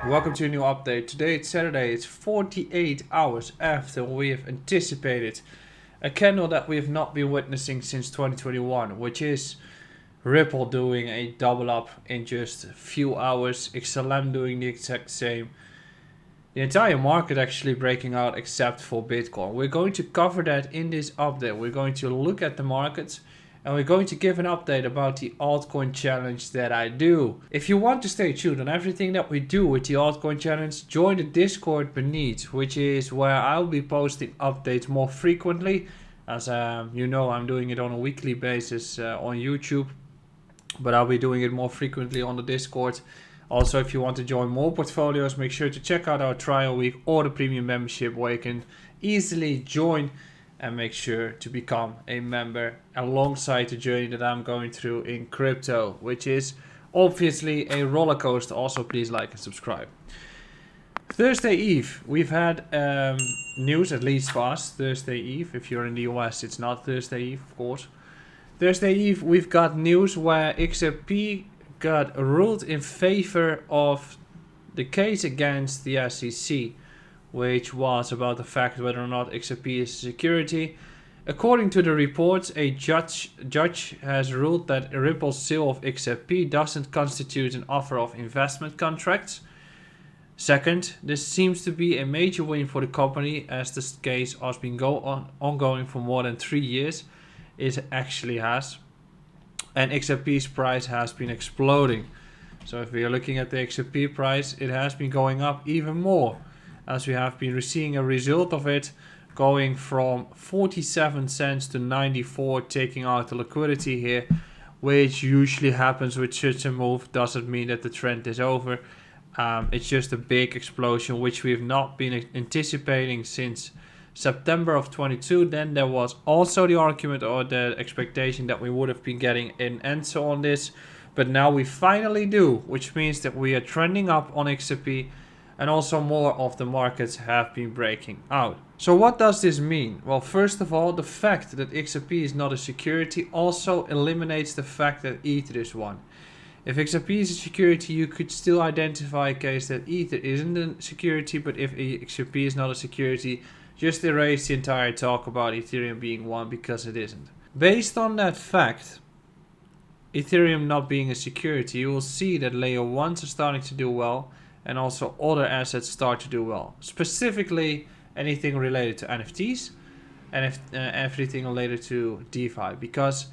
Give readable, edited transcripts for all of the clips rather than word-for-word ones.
Welcome to a new update. Today it's Saturday. It's 48 hours after we have anticipated a candle that we have not been witnessing since 2021, which is Ripple doing a double up in just a few hours, XLM doing the exact same. The entire market actually breaking out except for Bitcoin. We're going to cover that in this update. We're going to look at the markets and we're going to give an update about the altcoin challenge that I do. If you want to stay tuned on everything that we do with the altcoin challenge, join the Discord beneath, which is where I'll be posting updates more frequently. As you know, I'm doing it on a weekly basis on YouTube, but I'll be doing it more frequently on the Discord. Also, if you want to join more portfolios, make sure to check out our trial week or the premium membership where you can easily join and make sure to become a member alongside the journey that I'm going through in crypto, which is obviously a roller coaster. Also, please like and subscribe. Thursday Eve, we've had news, at least for us, Thursday Eve. If you're in the US, it's not Thursday Eve, of course. Thursday Eve, we've got news where XRP got ruled in favor of the case against the SEC, which was about the fact whether or not XRP is a security. According to the reports, a judge has ruled that Ripple's sale of XRP doesn't constitute an offer of investment contracts. Second, this seems to be a major win for the company as this case has been ongoing for more than 3 years. It actually has. And XRP's price has been exploding. So if we are looking at the XRP price, it has been going up even more, as we have been seeing a result of it going from 47 cents to 94, taking out the liquidity here, which usually happens with such a move. Doesn't mean that the trend is over. It's just a big explosion, which we have not been anticipating since September of 22. Then there was also the argument or the expectation that we would have been getting an answer on this, but now we finally do, which means that we are trending up on XRP. And also more of the markets have been breaking out. So what does this mean? Well, first of all, the fact that XRP is not a security also eliminates the fact that Ether is one. If XRP is a security, you could still identify a case that Ether isn't a security, but if XRP is not a security, just erase the entire talk about Ethereum being one, because it isn't. Based on that fact, Ethereum not being a security, you will see that layer 1s are starting to do well, and also other assets start to do well. Specifically, anything related to NFTs and everything related to DeFi, because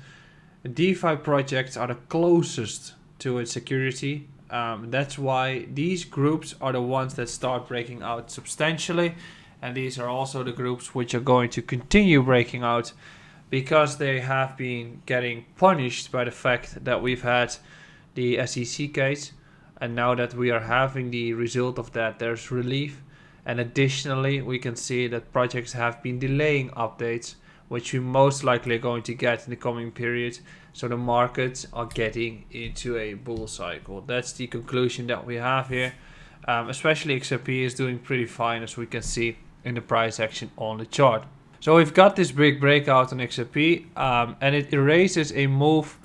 DeFi projects are the closest to its security. That's why these groups are the ones that start breaking out substantially, and these are also the groups which are going to continue breaking out because they have been getting punished by the fact that we've had the SEC case. And now that we are having the result of that, there's relief. And additionally, we can see that projects have been delaying updates, which we most likely are going to get in the coming period. So the markets are getting into a bull cycle. That's the conclusion that we have here. Especially XRP is doing pretty fine, as we can see in the price action on the chart. So we've got this big breakout on XRP, and it erases a move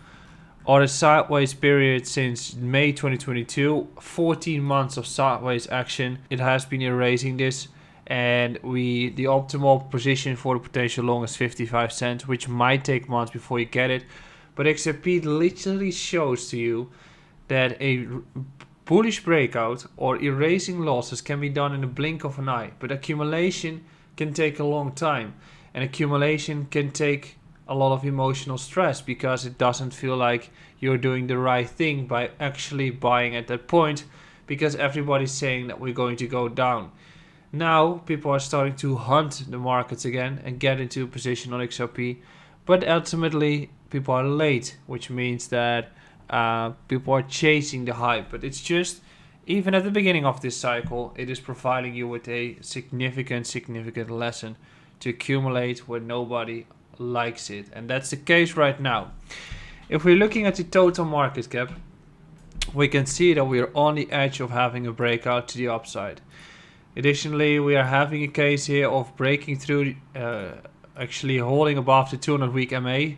or a sideways period since May 2022, 14 months of sideways action. It has been erasing this, and the optimal position for the potential long is 55 cents, which might take months before you get it. But XRP literally shows to you that a bullish breakout or erasing losses can be done in a blink of an eye, but accumulation can take a long time, and accumulation can take a lot of emotional stress because it doesn't feel like you're doing the right thing by actually buying at that point, because everybody's saying that we're going to go down. Now people are starting to hunt the markets again and get into a position on XRP, but ultimately people are late, which means that people are chasing the hype. But it's just, even at the beginning of this cycle, it is providing you with a significant lesson to accumulate where nobody likes it, and that's the case right now. If we're looking at the total market cap, we can see that we are on the edge of having a breakout to the upside. Additionally, we are having a case here of breaking through, actually holding above the 200-week MA.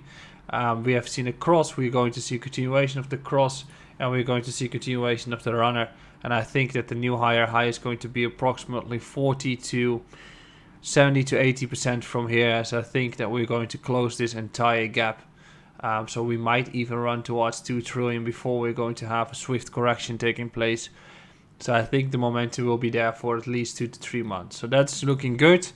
We have seen a cross. We're going to see continuation of the cross, and we're going to see continuation of the runner and I think that the new higher high is going to be approximately 40 to 70 to 80% from here, as I think that we're going to close this entire gap. So we might even run towards 2 trillion before we're going to have a swift correction taking place. So I think the momentum will be there for at least 2 to 3 months. So that's looking good.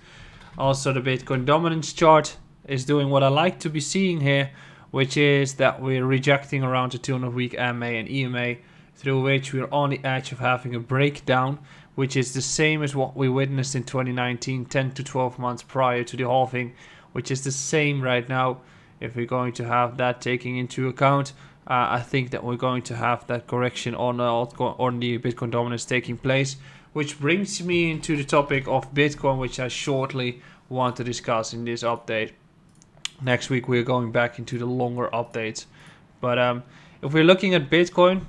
Also, the Bitcoin dominance chart is doing what I like to be seeing here, which is that we're rejecting around the 200-week MA and EMA, through which we're on the edge of having a breakdown, which is the same as what we witnessed in 2019, 10 to 12 months prior to the halving, which is the same right now. If we're going to have that taking into account, I think that we're going to have that correction on the Bitcoin dominance taking place, which brings me into the topic of Bitcoin, which I shortly want to discuss in this update. Next week we're going back into the longer updates. But if we're looking at Bitcoin,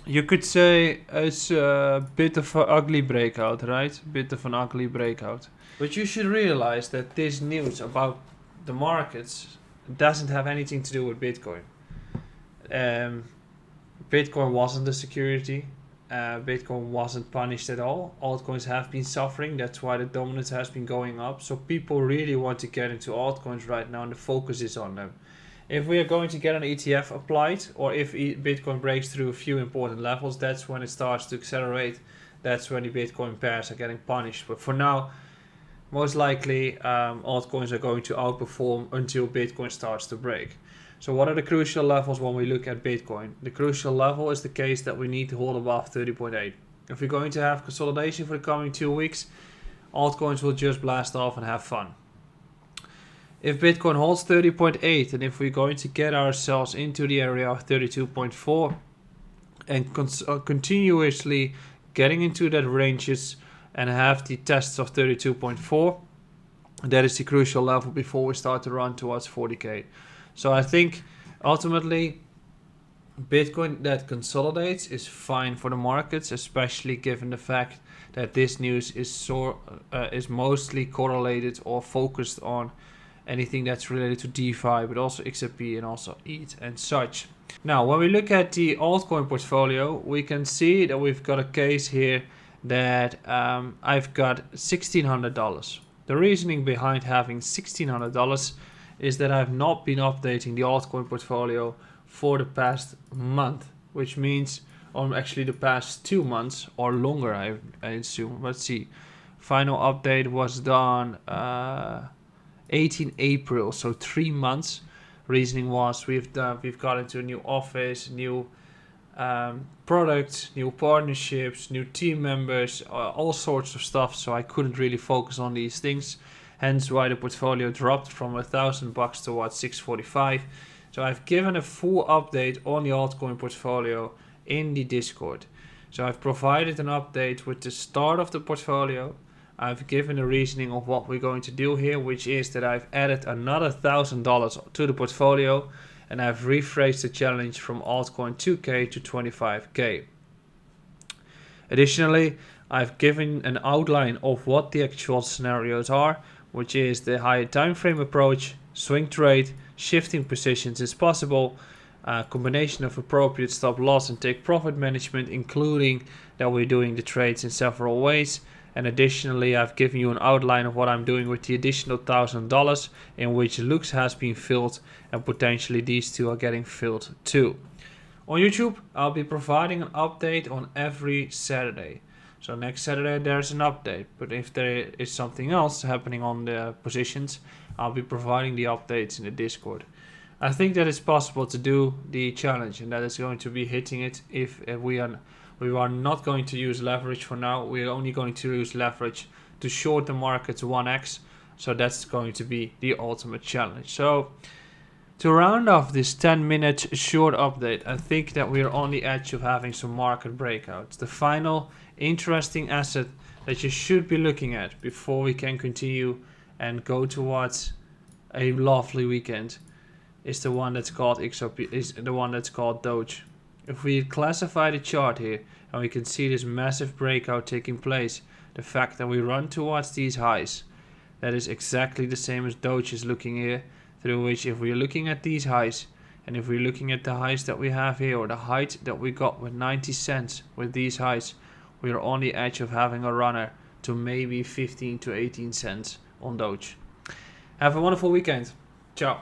you could say it's a bit of an ugly breakout, right? A bit of an ugly breakout. But you should realize that this news about the markets doesn't have anything to do with Bitcoin. Bitcoin wasn't a security. Bitcoin wasn't punished at all. Altcoins have been suffering. That's why the dominance has been going up. So people really want to get into altcoins right now, and the focus is on them. If we are going to get an ETF applied, or if Bitcoin breaks through a few important levels, that's when it starts to accelerate. That's when the Bitcoin pairs are getting punished. But for now, most likely altcoins are going to outperform until Bitcoin starts to break. So what are the crucial levels when we look at Bitcoin? The crucial level is the case that we need to hold above 30.8. If we're going to have consolidation for the coming 2 weeks, altcoins will just blast off and have fun. If Bitcoin holds 30.8, and if we're going to get ourselves into the area of 32.4 and continuously getting into that ranges and have the tests of 32.4, that is the crucial level before we start to run towards 40k. So I think ultimately Bitcoin that consolidates is fine for the markets, especially given the fact that this news is mostly correlated or focused on anything that's related to DeFi, but also XRP and also ETH and such. Now, when we look at the altcoin portfolio, we can see that we've got a case here that I've got $1,600. The reasoning behind having $1,600 is that I've not been updating the altcoin portfolio for the past month, which means, or actually the past 2 months or longer, I assume. Let's see. Final update was done 18 April, so 3 months. Reasoning was we've got into a new office, new products, new partnerships, new team members, all sorts of stuff. So I couldn't really focus on these things. Hence why the portfolio dropped from $1,000 towards 645. So I've given a full update on the altcoin portfolio in the Discord. So I've provided an update with the start of the portfolio. I've given a reasoning of what we're going to do here, which is that I've added another $1,000 to the portfolio, and I've rephrased the challenge from altcoin 2k to 25k. Additionally, I've given an outline of what the actual scenarios are, which is the higher time frame approach, swing trade, shifting positions is possible, combination of appropriate stop loss and take profit management, including that we're doing the trades in several ways. And additionally, I've given you an outline of what I'm doing with the additional $1,000, in which Lux has been filled, and potentially these two are getting filled too. On YouTube, I'll be providing an update on every Saturday. So next Saturday there's an update, but if there is something else happening on the positions, I'll be providing the updates in the Discord. I think that it's possible to do the challenge, and that is going to be hitting it if we are not going to use leverage for now. We're only going to use leverage to short the market to 1x. So that's going to be the ultimate challenge. So to round off this 10-minute short update, I think that we're on the edge of having some market breakouts. The final interesting asset that you should be looking at before we can continue and go towards a lovely weekend is the one that's called XRP, is the one that's called Doge. If we classify the chart here and we can see this massive breakout taking place, the fact that we run towards these highs, that is exactly the same as Doge is looking here, through which if we're looking at these highs And if we're looking at the highs that we have here, or the height that we got with 90 cents with these highs, we are on the edge of having a runner to maybe 15 to 18 cents on Doge. Have a wonderful weekend. Ciao.